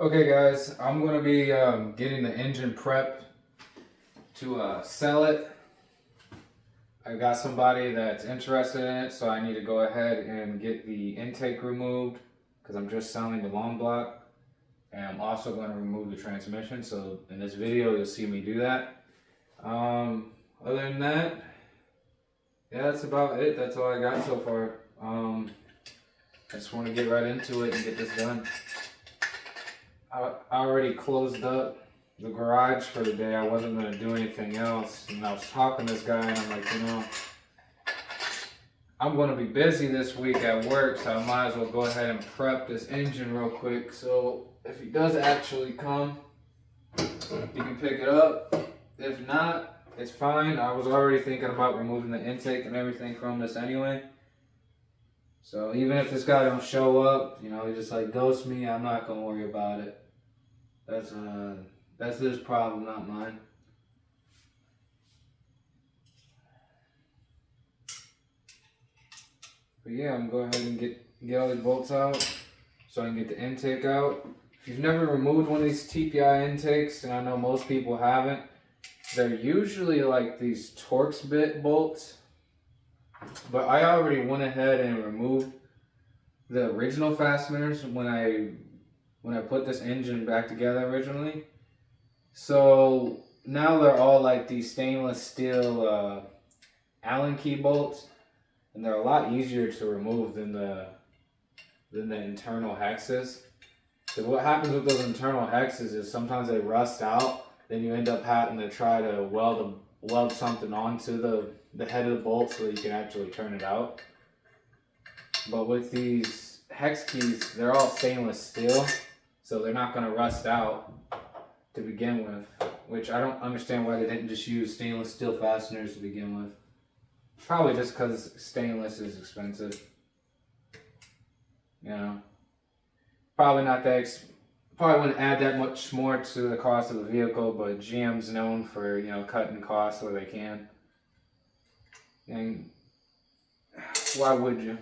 Okay guys, I'm going to be getting the engine prepped to sell it. I got somebody that's interested in it, so I need to go ahead and get the intake removed because I'm just selling the long block. And I'm also going to remove the transmission, so in this video you'll see me do that. Other than that, yeah, that's about it. That's all I got so far. I just want to get right into it and get this done. I already closed up the garage for the day. I wasn't going to do anything else. And I was talking to this guy and I'm like, I'm going to be busy this week at work, so I might as well go ahead and prep this engine real quick. So if he does actually come, you can pick it up. If not, it's fine. I was already thinking about removing the intake and everything from this anyway. So even if this guy don't show up, he just like ghosts me, I'm not going to worry about it. That's his problem, not mine. But yeah, I'm going to go ahead and get all these bolts out so I can get the intake out. If you've never removed one of these TPI intakes, and I know most people haven't, they're usually like these Torx bit bolts. But I already went ahead and removed the original fasteners when I put this engine back together originally. So now they're all like these stainless steel Allen key bolts, and they're a lot easier to remove than the internal hexes. Because what happens with those internal hexes is sometimes they rust out, then you end up having to try to weld something onto the head of the bolt so that you can actually turn it out. But with these hex keys, they're all stainless steel, so they're not going to rust out to begin with, which I don't understand why they didn't just use stainless steel fasteners to begin with. Probably just because stainless is expensive. Probably not that probably wouldn't add that much more to the cost of the vehicle, but GM's known for, cutting costs where they can. And why would you?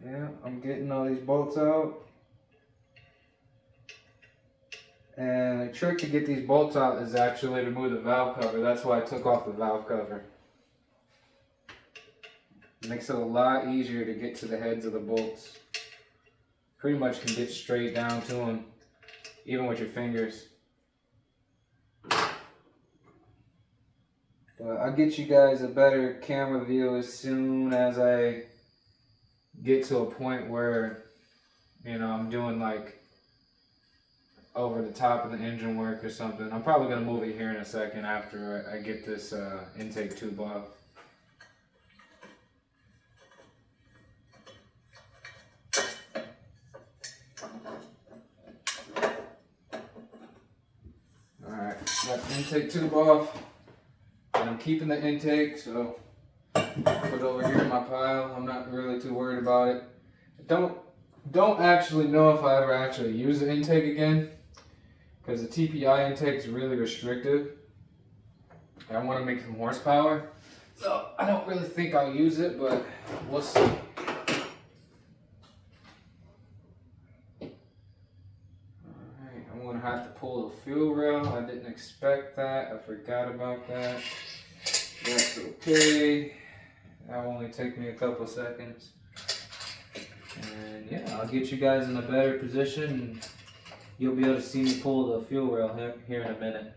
Yeah, I'm getting all these bolts out. And the trick to get these bolts out is actually to remove the valve cover. That's why I took off the valve cover. It makes it a lot easier to get to the heads of the bolts. Pretty much can get straight down to them, even with your fingers. But I'll get you guys a better camera view as soon as I get to a point where, I'm doing like over the top of the engine work or something. I'm probably going to move it here in a second after I get this intake tube off. Alright, got the intake tube off. And I'm keeping the intake, so put it over here in my pile. I'm not really too worried about it. Don't actually know if I ever actually use the intake again, because the TPI intake is really restrictive. I want to make some horsepower, so I don't really think I'll use it, but we'll see. Alright, I'm going to have to pull the fuel rail. I didn't expect that. I forgot about that. That's okay. That will only take me a couple seconds. And yeah, I'll get you guys in a better position and you'll be able to see me pull the fuel rail here in a minute.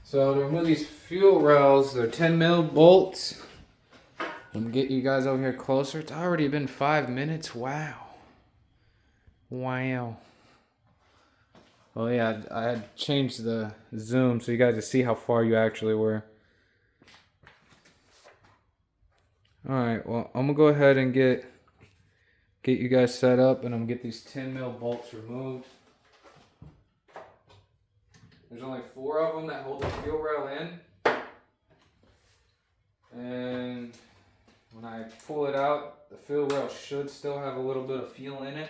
So to remove these fuel rails, they're 10 mil bolts. I'm gonna get you guys over here closer. It's already been 5 minutes. Wow. Wow. Oh yeah, I had changed the zoom so you guys could see how far you actually were. Alright, well, I'm gonna go ahead and get you guys set up and I'm gonna get these 10 mil bolts removed. There's only 4 of them that hold the fuel rail in. And when I pull it out, the fuel rail should still have a little bit of fuel in it.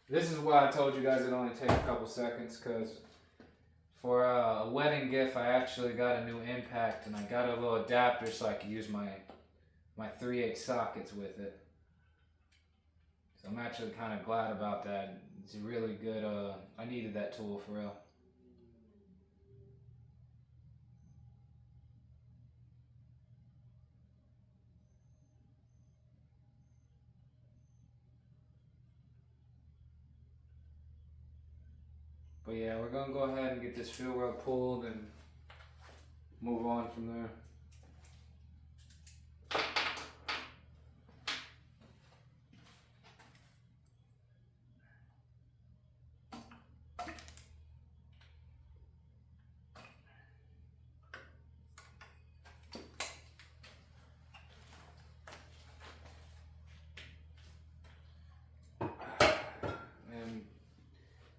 This is why I told you guys it only takes a couple seconds, because for a wedding gift I actually got a new impact, and I got a little adapter so I could use my 3/8 sockets with it. So I'm actually kind of glad about that. It's a really good, I needed that tool for real. But yeah, we're gonna go ahead and get this fuel rail pulled and move on from there.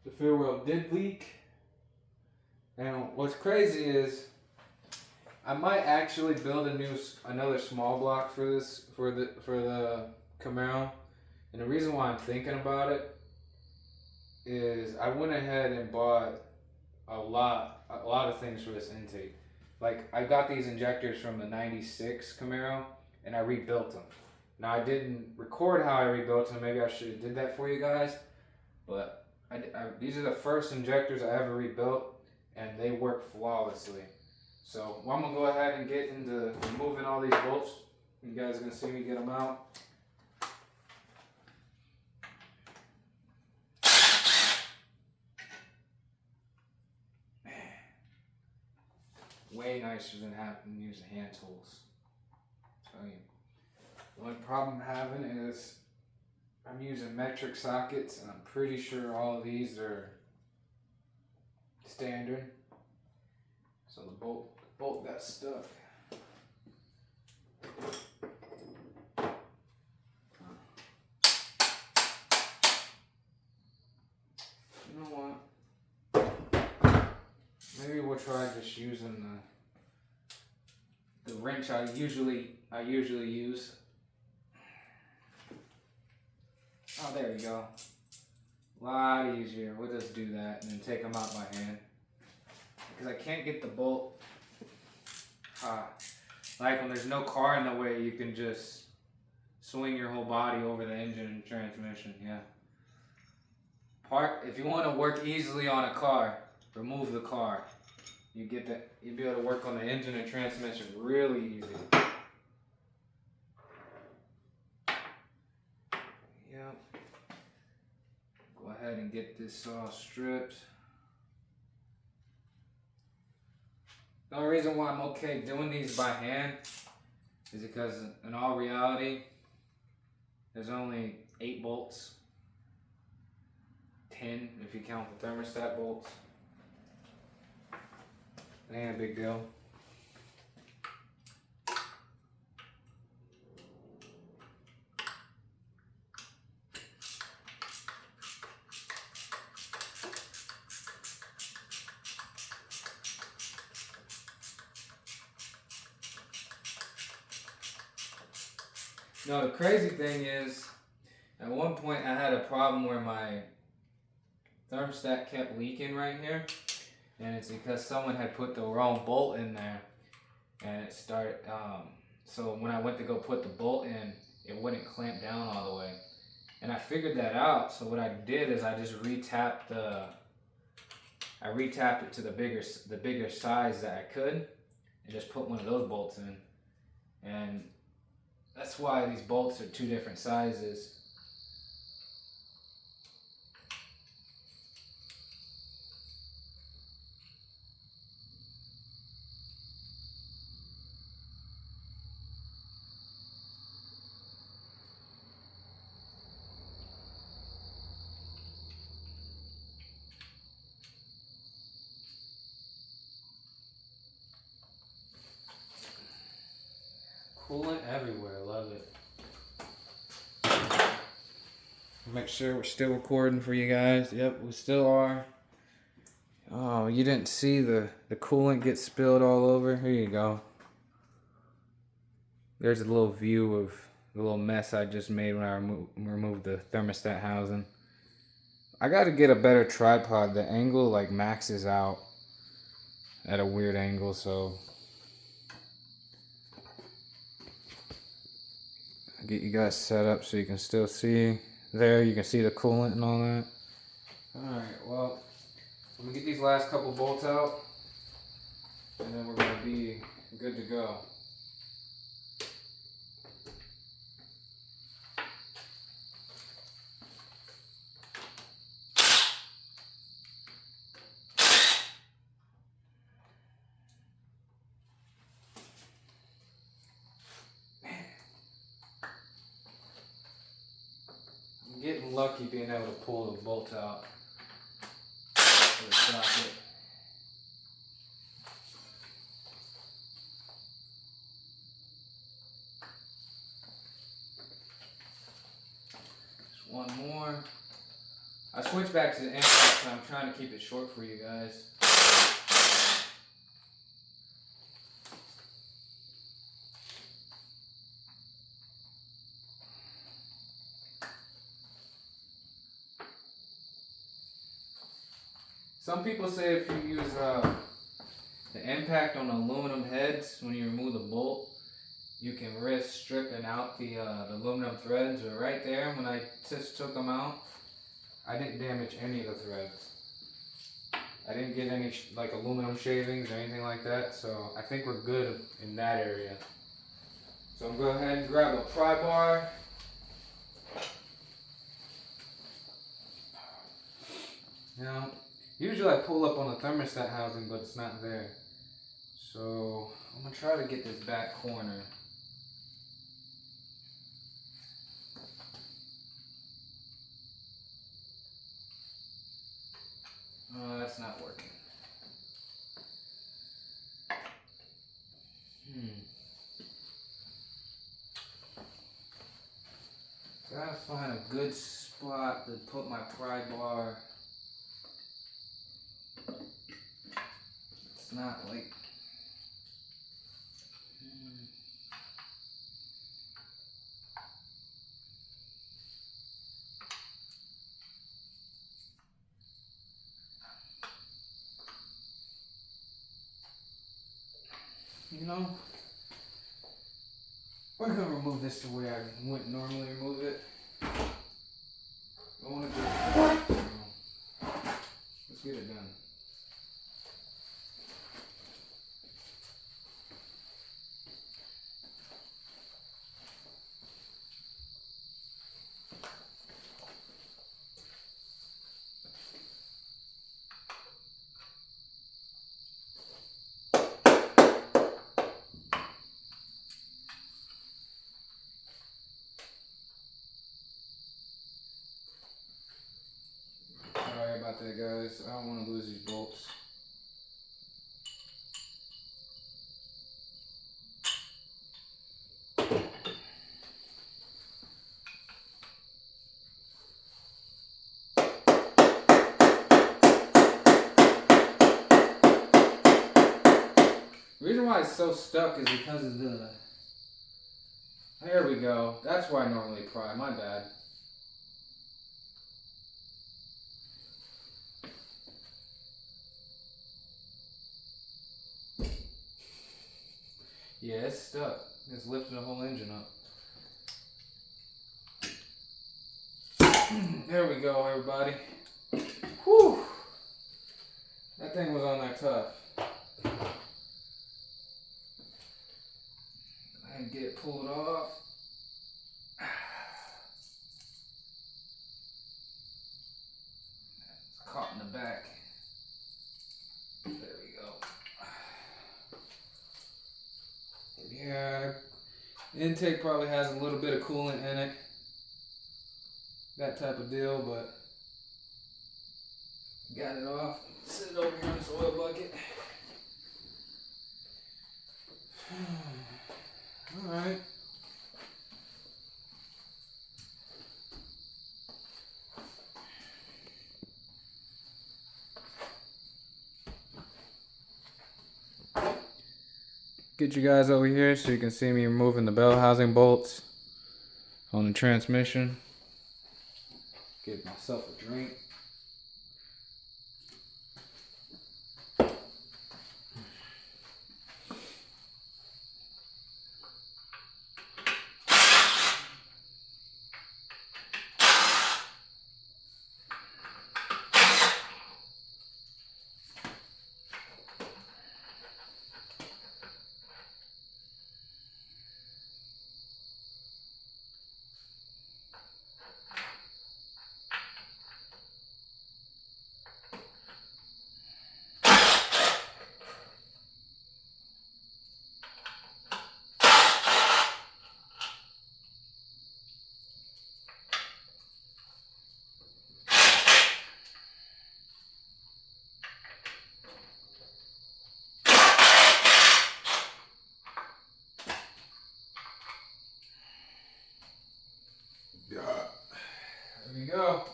The fuel rail did leak, and what's crazy is I might actually build another small block for this for the Camaro, and the reason why I'm thinking about it is I went ahead and bought a lot of things for this intake. Like, I got these injectors from the '96 Camaro and I rebuilt them. Now, I didn't record how I rebuilt them. Maybe I should have did that for you guys, but these are the first injectors I ever rebuilt, and they work flawlessly. So I'm gonna go ahead and get into removing all these bolts. You guys are gonna see me get them out. Way nicer than having to use the hand tools. Tell you. The only problem I'm having is I'm using metric sockets, and I'm pretty sure all of these are standard. So the bolt got stuck. You know what? Maybe we'll try just using the wrench I usually use. Oh, there we go. A lot easier. We'll just do that and then take them out by hand. Because I can't get the bolt. Like when there's no car in the way, you can just swing your whole body over the engine and transmission. Yeah. If you want to work easily on a car, remove the car. You'll be able to work on the engine and transmission really easy. Yep. Go ahead and get this all stripped. The only reason why I'm okay doing these by hand is because in all reality, there's only 8 bolts. 10 if you count the thermostat bolts. It ain't a big deal. No, the crazy thing is, at one point I had a problem where my thermostat kept leaking right here, and it's because someone had put the wrong bolt in there, and it started, so when I went to go put the bolt in, it wouldn't clamp down all the way. And I figured that out, so what I did is I just retapped it to the bigger size that I could, and just put one of those bolts in. And that's why these bolts are 2 different sizes. Coolant Make sure we're still recording for you guys. Yep, we still are. Oh, you didn't see the coolant get spilled all over? Here you go. There's a little view of the little mess I just made when I removed the thermostat housing. I gotta get a better tripod. The angle like maxes out at a weird angle, so I'll get you guys set up so you can still see. There, you can see the coolant and all that. Alright, well, I'm gonna get these last couple bolts out, and then we're gonna be good to go. I'm getting lucky being able to pull the bolts out of the socket. Just one more. I switched back to the impact, so I'm trying to keep it short for you guys. Some people say if you use the impact on aluminum heads when you remove the bolt, you can risk stripping out the aluminum threads. But right there, when I just took them out, I didn't damage any of the threads. I didn't get any like aluminum shavings or anything like that, so I think we're good in that area. So I'm going to go ahead and grab a pry bar. Now, usually I pull up on the thermostat housing, but it's not there. So I'm going to try to get this back corner. That's not working. Gotta find a good spot to put my pry bar. It's not like... You know, we're gonna remove this the way I wouldn't normally remove it. I want to do it. Let's get it done. Sorry about that, guys. I don't want to lose these bolts. The reason why it's so stuck is because of the... There we go. That's why I normally pry. My bad. Yeah, it's stuck. It's lifting the whole engine up. There we go, everybody. Whew. That thing was on there tough. I can get it pulled off. It's caught in the back. There we go. Yeah, the intake probably has a little bit of coolant in it. That type of deal, but got it off. Sit it over here in this oil bucket. Alright. get you guys over here so you can see me removing the bell housing bolts on the transmission. Give myself a drink. There we go.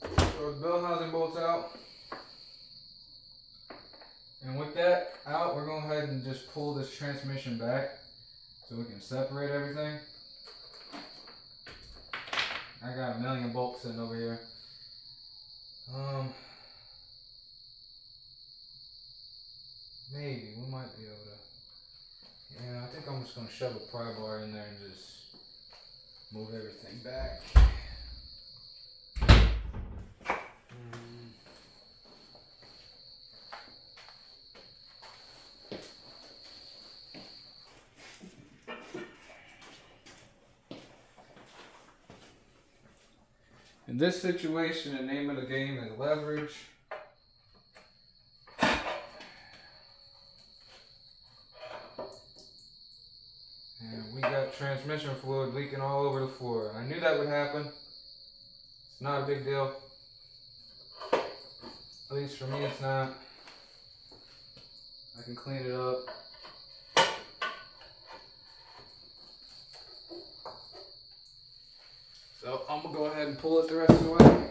Throw the bell housing bolts out. And with that out, we're going to go ahead and just pull this transmission back so we can separate everything. I got a million bolts sitting over here. Maybe we might be able to. Yeah, I think I'm just going to shove a pry bar in there and just move everything back. In this situation, the name of the game is leverage. And we got transmission fluid leaking all over the floor. I knew that would happen. It's not a big deal. At least for me, it's not. I can clean it up. So I'm gonna go ahead and pull it the rest of the way.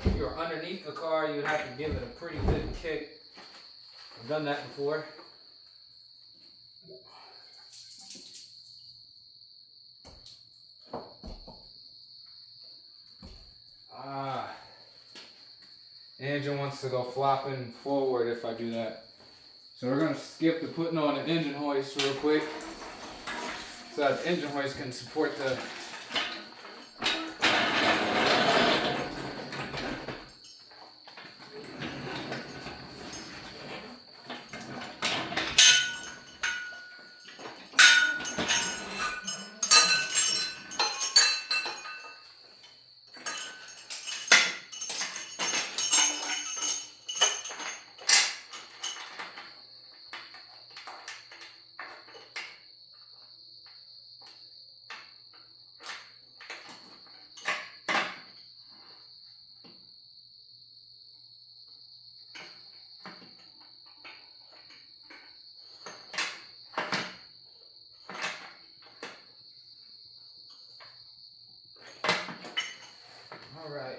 If you're underneath the car, you'd have to give it a pretty good kick. I've done that before. The engine wants to go flopping forward if I do that. So we're going to skip to putting on the engine hoist real quick so that the engine hoist can support the all right.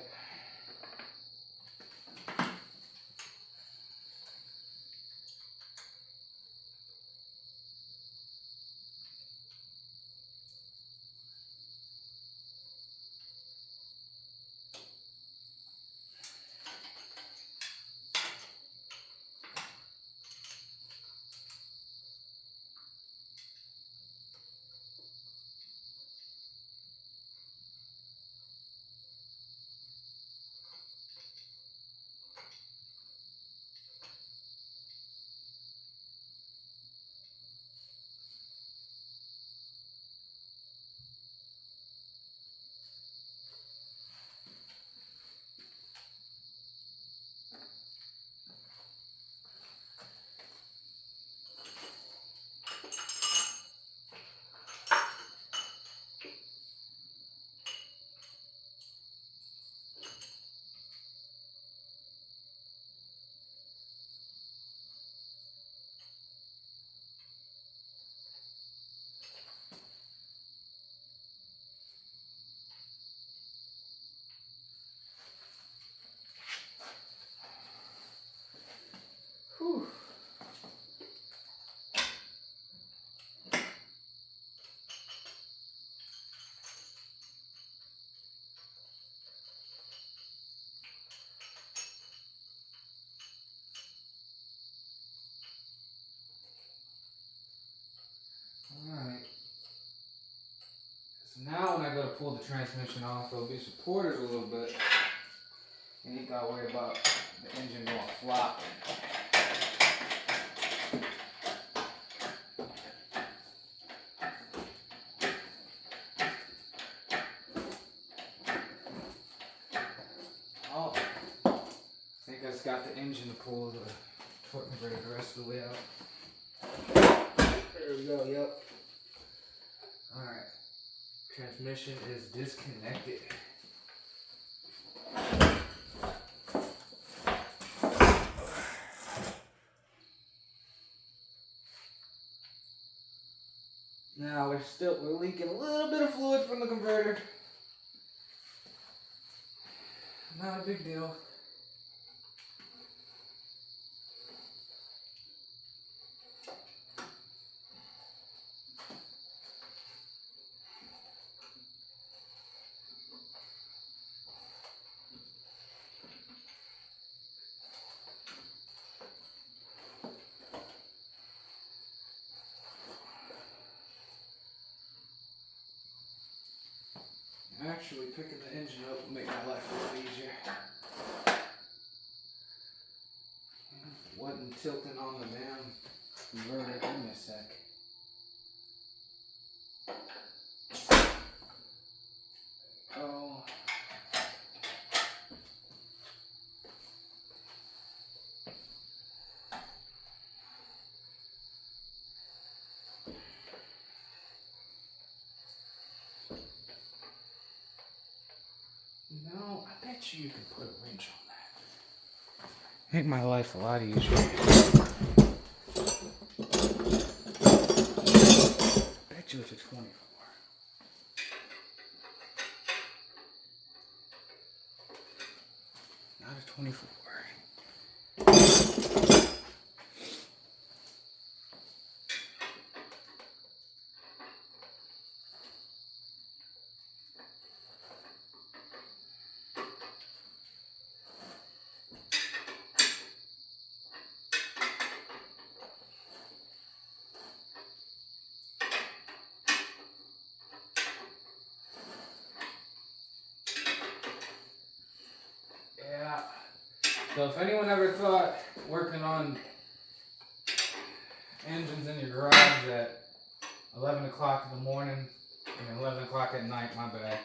So now when I go to pull the transmission off, it'll be supported a little bit. You ain't gotta worry about the engine going flop. Oh, I think I just got the engine to pull the torque converter the rest of the way out. There we go, yep. Alright, transmission is disconnected. Now we're leaking a little bit of fluid from the converter. Not a big deal. Actually, picking the engine up will make my life a lot easier. Wasn't tilting on the damn converter. Give me a sec. Oh. No, I bet you can put a wrench on that. Make my life a lot easier. Bet you it's a 24. Not a 24. Yeah. So if anyone ever thought working on engines in your garage at 11 o'clock in the morning, 11 o'clock at night, my bad,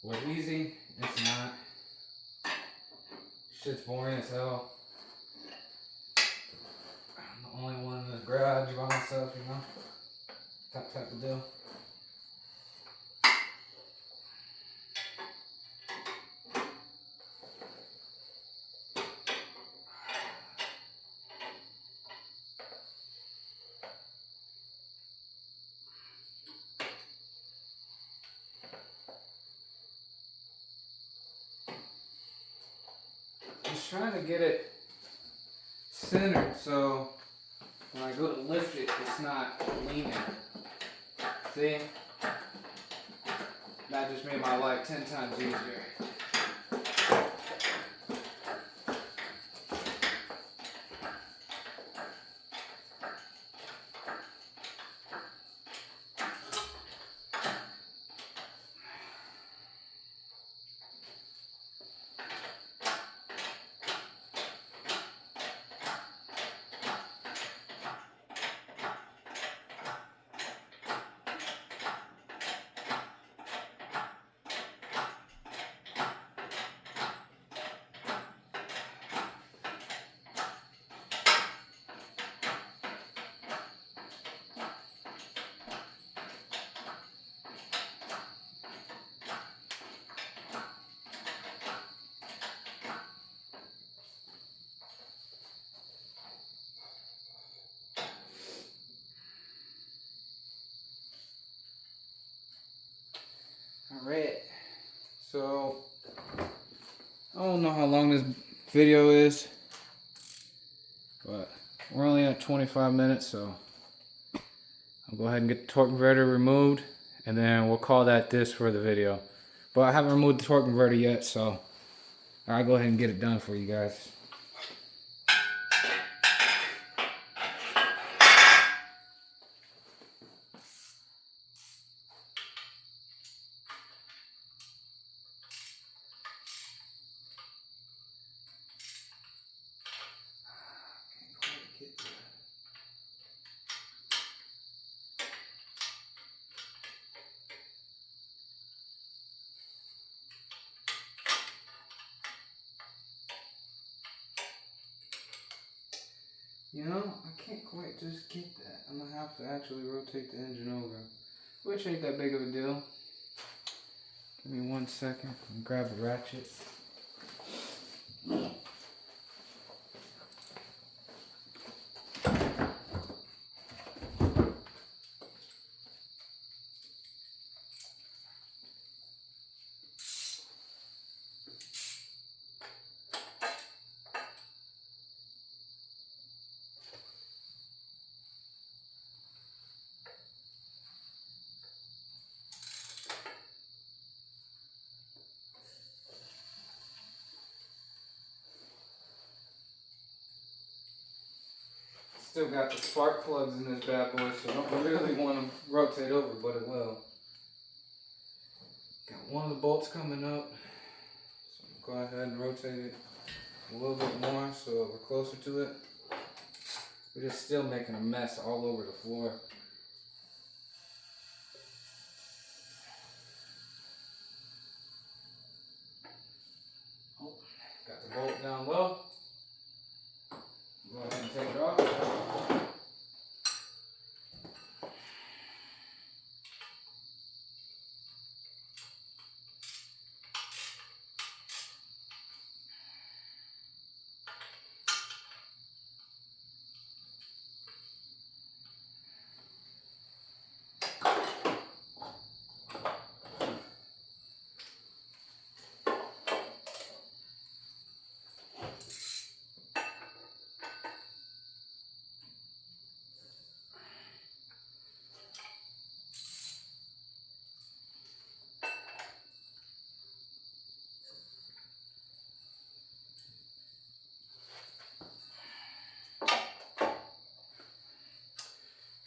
was easy, it's not. Shit's boring as hell. I'm the only one in the garage by myself, you know? That type of deal. Just trying to get it centered so when I go to lift it, it's not leaning. See? That just made my life 10 times easier. Alright, so I don't know how long this video is, but we're only at 25 minutes, so I'll go ahead and get the torque converter removed, and then we'll call that this for the video. But I haven't removed the torque converter yet, so I'll go ahead and get it done for you guys. You know, I can't quite just get that. I'm gonna have to actually rotate the engine over, which ain't that big of a deal. Give me 1 second and grab the ratchet. Still got the spark plugs in this bad boy, so I don't really want to rotate over, but it will. Got one of the bolts coming up, so I'm gonna go ahead and rotate it a little bit more so we're closer to it. We're just still making a mess all over the floor. Oh, got the bolt down low. Go ahead and take it off.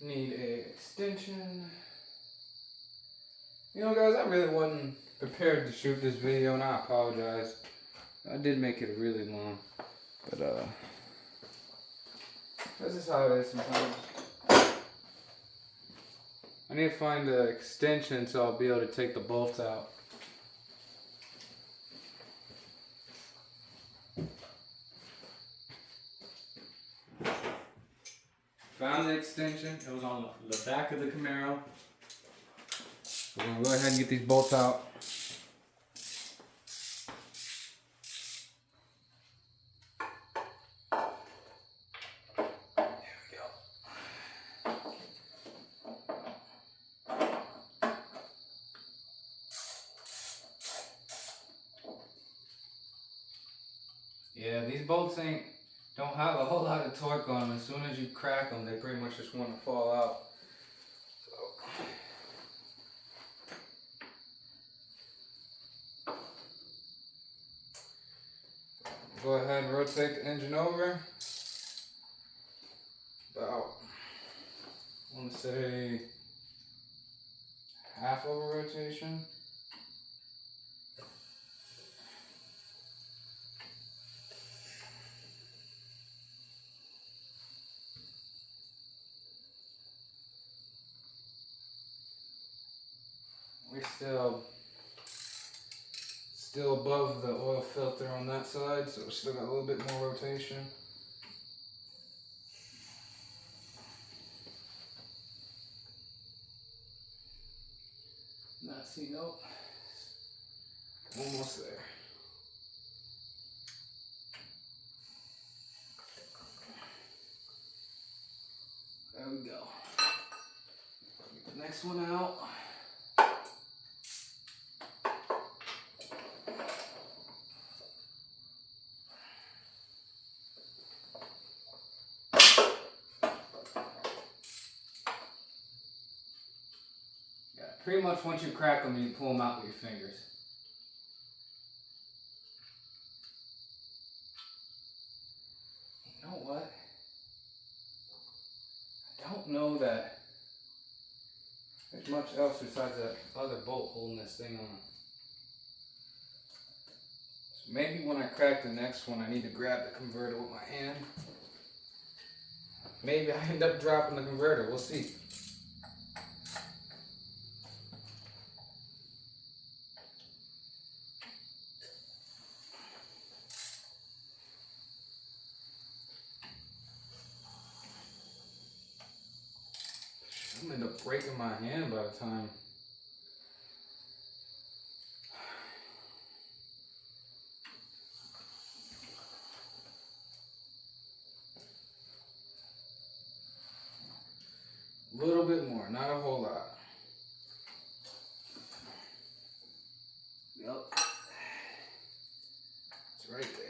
Need a extension. You know, guys, I really wasn't prepared to shoot this video, and I apologize. I did make it really long, but this is how it is sometimes. I need to find the extension so I'll be able to take the bolts out. Found the extension. It was on the back of the Camaro. We're going to go ahead and get these bolts out. There we go. Yeah, these bolts don't have a whole lot of torque on them. As soon as you crack them, they pretty much just want to fall out. So, go ahead and rotate the engine over. About, I want to say, half of a rotation. We're still above the oil filter on that side, so we still got a little bit more rotation. Not see, nope. Almost there. There we go. Get the next one out. Pretty much once you crack them, you pull them out with your fingers. You know what? I don't know that there's much else besides that other bolt holding this thing on. So maybe when I crack the next one, I need to grab the converter with my hand. Maybe I end up dropping the converter. We'll see. breaking my hand by the time. A little bit more, not a whole lot. Yep. It's right there.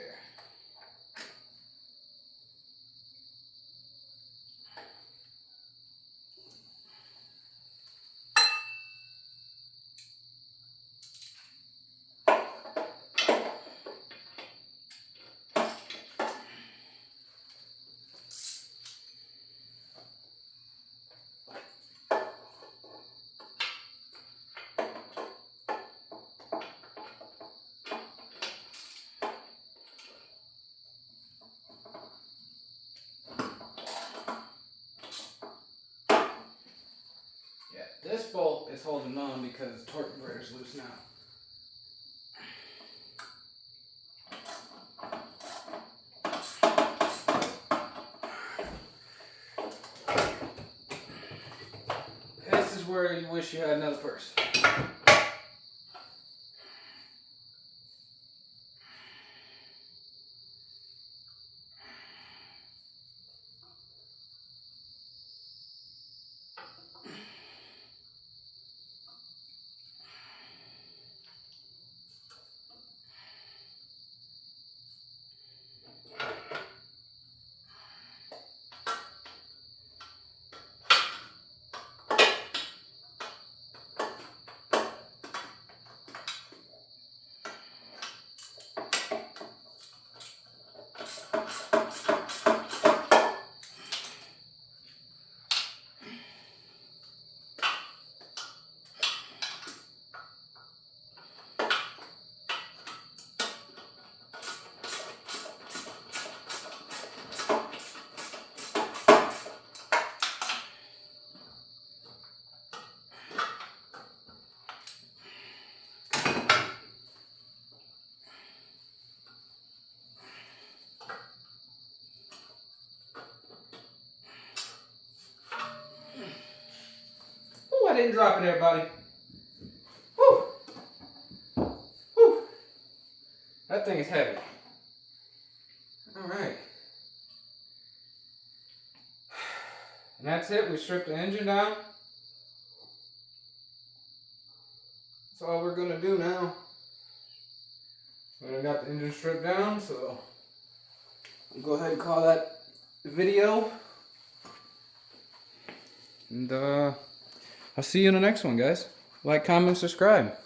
This bolt is holding on because the torque converter is loose now. This is where you wish you had another person. I didn't drop it there, buddy. Whew. Whew. That thing is heavy. Alright. And that's it. We stripped the engine down. That's all we're going to do now. We got the engine stripped down, so I'll go ahead and call that video. And I'll see you in the next one, guys. Like, comment, subscribe.